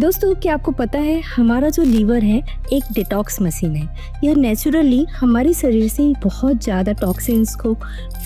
दोस्तों, क्या आपको पता है हमारा जो लीवर है एक डिटॉक्स मशीन है। यह नेचुरली हमारे शरीर से बहुत ज़्यादा टॉक्सिन्स को,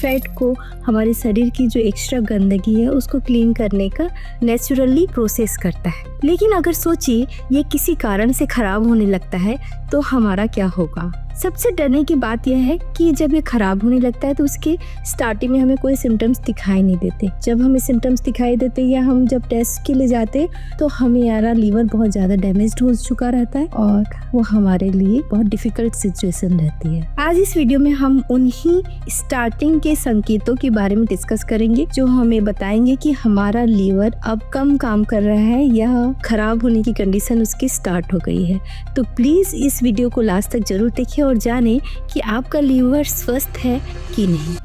फैट को, हमारे शरीर की जो एक्स्ट्रा गंदगी है उसको क्लीन करने का नेचुरली प्रोसेस करता है। लेकिन अगर सोचिए ये किसी कारण से खराब होने लगता है तो हमारा क्या होगा। सबसे डरने की बात यह है कि जब ये खराब होने लगता है तो उसके स्टार्टिंग में हमें कोई सिम्टम्स दिखाई नहीं देते। जब हमें सिम्टम्स दिखाई देते या हम जब टेस्ट के लिए जाते तो हमें यारा लीवर बहुत ज़्यादा डैमेज हो चुका रहता है और वो हमारे लिए बहुत डिफिकल्ट सिचुएशन रहती है। आज इस वीडियो में हम उन्हीं स्टार्टिंग के संकेतों के बारे में डिस्कस करेंगे जो हमें बताएंगे कि हमारा लीवर अब कम काम कर रहा है या खराब होने की कंडीशन उसकी स्टार्ट हो गई है। तो प्लीज़ इस वीडियो को लास्ट तक जरूर देखिए और जाने कि आपका लीवर स्वस्थ है कि नहीं।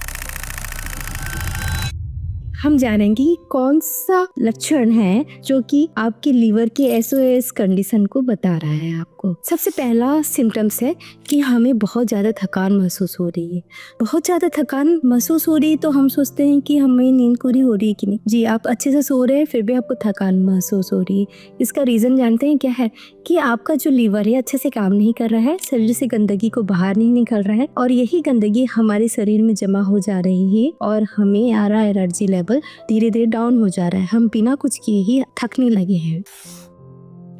हम जानेंगे कि कौन सा लक्षण है जो कि आपके लीवर की एसओएस कंडीशन को बता रहा है आपको। सबसे पहला सिम्टम्स है कि हमें बहुत ज़्यादा थकान महसूस हो रही है। बहुत ज़्यादा थकान महसूस हो रही है तो हम सोचते हैं कि हमें नींद पूरी हो रही है कि नहीं। जी, आप अच्छे से सो रहे हैं फिर भी आपको थकान महसूस हो रही है। इसका रीज़न जानते हैं क्या है कि आपका जो लीवर है अच्छे से काम नहीं कर रहा है, शरीर से गंदगी को बाहर नहीं निकल रहा है और यही गंदगी हमारे शरीर में जमा हो जा रही है और हमें आ रहा एनर्जी लेवल धीरे धीरे डाउन हो जा रहा है। हम बिना कुछ किए ही थकने लगे हैं।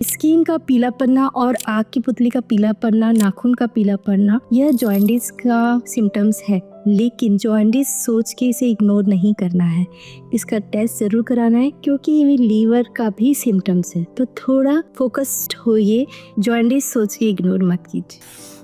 स्किन का पीला पड़ना और आँख की पुतली का पीला पड़ना, नाखून का पीला पड़ना, यह जॉन्डिस का सिम्टम्स है। लेकिन जॉन्डिस सोच के इसे इग्नोर नहीं करना है, इसका टेस्ट जरूर कराना है क्योंकि ये लीवर का भी सिम्टम्स है। तो थोड़ा फोकस्ड होइए, जॉन्डिस सोच के इग्नोर मत कीजिए।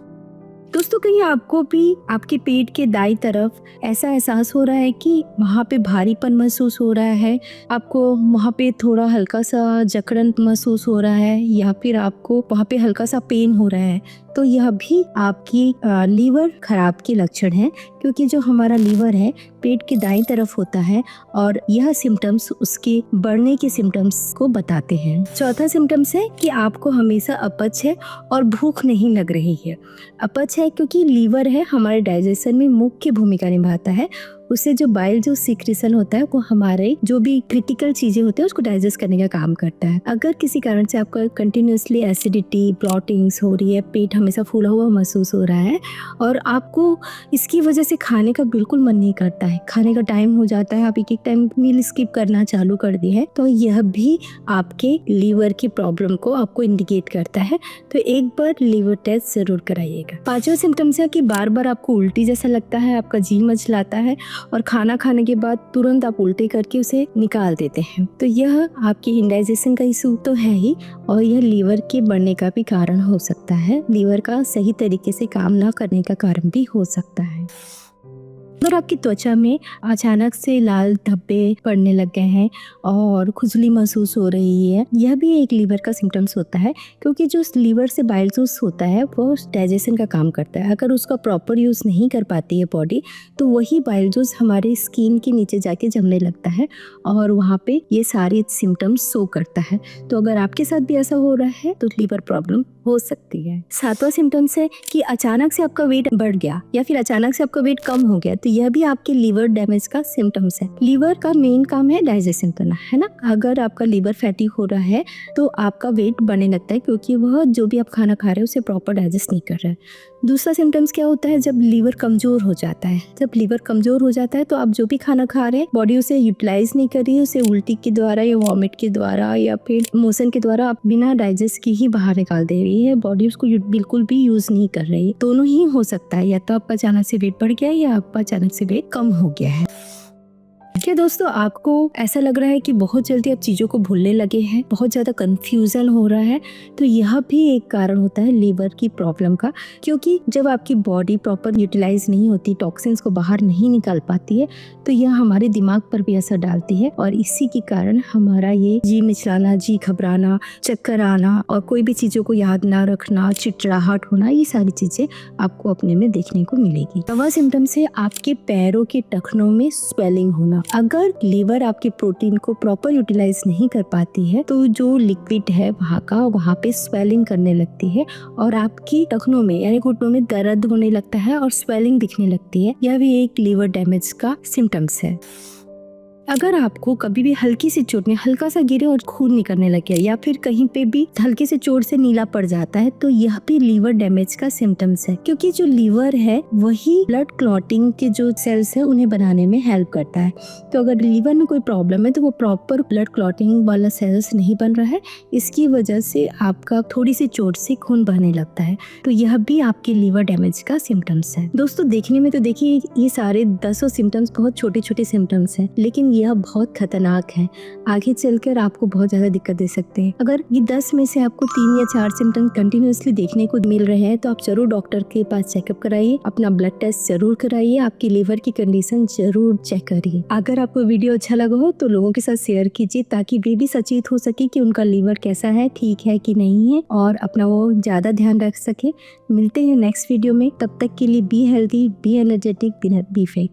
दोस्तों, कहीं आपको भी आपके पेट के दाईं तरफ ऐसा एहसास हो रहा है कि वहाँ पे भारीपन महसूस हो रहा है, आपको वहाँ पे थोड़ा हल्का सा जकड़न महसूस हो रहा है या फिर आपको वहाँ पे हल्का सा पेन हो रहा है, तो यह भी आपकी लीवर खराब के लक्षण है क्योंकि जो हमारा लीवर है पेट के दाईं तरफ होता है और यह सिम्टम्स उसके बढ़ने के सिम्टम्स को बताते हैं। चौथा सिम्टम्स है कि आपको हमेशा अपच है और भूख नहीं लग रही है। अपच है क्योंकि लीवर है हमारे डाइजेशन में मुख्य भूमिका निभाता है। उससे जो बाइल जो सिक्रेशन होता है वो हमारे जो भी क्रिटिकल चीजें होती है उसको डाइजेस्ट करने का काम करता है। अगर किसी कारण से आपका कंटिन्यूसली एसिडिटी, ब्लॉटिंग्स हो रही है, पेट हमेशा फूला हुआ महसूस हो रहा है और आपको इसकी वजह से खाने का बिल्कुल मन नहीं करता है, खाने का टाइम हो जाता है, आप एक टाइम मील स्किप करना चालू कर दिए है, तो यह भी आपके लीवर की प्रॉब्लम को आपको इंडिकेट करता है। तो एक बार लीवर टेस्ट जरूर कराइएगा। पांचवा सिम्टम्स है कि बार बार आपको उल्टी जैसा लगता है, आपका जी मचलाता है और खाना खाने के बाद तुरंत आप उल्टे करके उसे निकाल देते हैं। तो यह आपकी इंडाइजेशन का इशू तो है ही और यह लीवर के बढ़ने का भी कारण हो सकता है, लीवर का सही तरीके से काम ना करने का कारण भी हो सकता है। अगर आपकी त्वचा में अचानक से लाल धब्बे पड़ने लग गए हैं और खुजली महसूस हो रही है, यह भी एक लीवर का सिम्टम्स होता है क्योंकि जो लीवर से बाइल जूस होता है वो डाइजेशन का काम करता है। अगर उसका प्रॉपर यूज़ नहीं कर पाती है बॉडी तो वही बाइल जूस हमारे स्किन के नीचे जाके जमने लगता है और वहाँ पे ये सारे सिम्टम्स शो करता है। तो अगर आपके साथ भी ऐसा हो रहा है तो लीवर प्रॉब्लम हो सकती है। सातवां सिम्टम्स है कि अचानक से आपका वेट बढ़ गया या फिर अचानक से आपका वेट कम हो गया, तो यह भी आपके लीवर डैमेज का सिम्टम्स है। लीवर का मेन काम है डाइजेशन करना, है ना। अगर आपका लीवर फैटी हो रहा है तो आपका वेट बढ़ने लगता है क्योंकि वह जो भी आप खाना खा रहे हैं उसे प्रॉपर डाइजेस्ट नहीं कर रहा है। दूसरा सिम्टम्स क्या होता है, जब लीवर कमजोर हो जाता है। जब लीवर कमजोर हो जाता है तो आप जो भी खाना खा रहे हैं बॉडी उसे यूटिलाइज नहीं कर रही है, उसे उल्टी के द्वारा या वॉमिट के द्वारा या फिर मोशन के द्वारा आप बिना डाइजेस्ट की ही बाहर निकाल दे रही है, बॉडी उसको बिल्कुल भी यूज नहीं कर रही। दोनों ही हो सकता है, या तो आपका अचानक से वेट बढ़ गया है या आपका अचानक से वेट कम हो गया है। क्या दोस्तों, आपको ऐसा लग रहा है कि बहुत जल्दी आप चीज़ों को भूलने लगे हैं, बहुत ज़्यादा कंफ्यूजन हो रहा है, तो यह भी एक कारण होता है लीवर की प्रॉब्लम का क्योंकि जब आपकी बॉडी प्रॉपर यूटिलाइज नहीं होती, टॉक्सिन्स को बाहर नहीं निकाल पाती है, तो यह हमारे दिमाग पर भी असर डालती है और इसी के कारण हमारा ये जी मिचलाना, जी घबराना, चक्कर आना और कोई भी चीज़ों को याद ना रखना, चिड़चिड़ाहट होना, ये सारी चीज़ें आपको अपने में देखने को मिलेगी। नवा सिम्टम्स है आपके पैरों के टखनों में स्वेलिंग होना। अगर लीवर आपके प्रोटीन को प्रॉपर यूटिलाइज नहीं कर पाती है तो जो लिक्विड है वहाँ पे स्वेलिंग करने लगती है और आपकी टखनों में यानी घुटनों में दर्द होने लगता है और स्वेलिंग दिखने लगती है। यह भी एक लीवर डैमेज का सिम्टम्स है। अगर आपको कभी भी हल्की सी चोट में हल्का सा गिरे और खून निकलने लग गया, या फिर कहीं पे भी हल्की से चोट से नीला पड़ जाता है, तो यह भी लीवर डैमेज का सिम्टम्स है, क्योंकि जो लीवर है वही ब्लड क्लॉटिंग के जो सेल्स है उन्हें बनाने में हेल्प करता है। तो अगर लीवर में कोई प्रॉब्लम है तो वो प्रॉपर ब्लड क्लॉटिंग वाला सेल्स नहीं बन रहा है, इसकी वजह से आपका थोड़ी सी चोट से खून बहने लगता है, तो यह भी आपके लीवर डैमेज का सिम्टम्स है। दोस्तों देखने में तो देखिए ये सारे 10 सिम्टम्स बहुत छोटे छोटे सिम्टम्स हैं, लेकिन यह बहुत खतरनाक है, आगे चलकर आपको बहुत ज्यादा दिक्कत दे सकते हैं। अगर ये 10 में से आपको 3 या 4 सिम्टम्स कंटिन्यूअसली देखने को मिल रहे हैं तो आप जरूर डॉक्टर के पास चेकअप कराइए, अपना ब्लड टेस्ट जरूर कराइए, आपकी लीवर की कंडीशन जरूर चेक करिए। अगर आपको वीडियो अच्छा लगा हो तो लोगों के साथ शेयर कीजिए, ताकि वे भी सचेत हो सके कि उनका लीवर कैसा है, ठीक है कि नहीं है, और अपना वो ज्यादा ध्यान रख सके। मिलते हैं नेक्स्ट वीडियो में, तब तक के लिए be healthy, be energetic, B fake.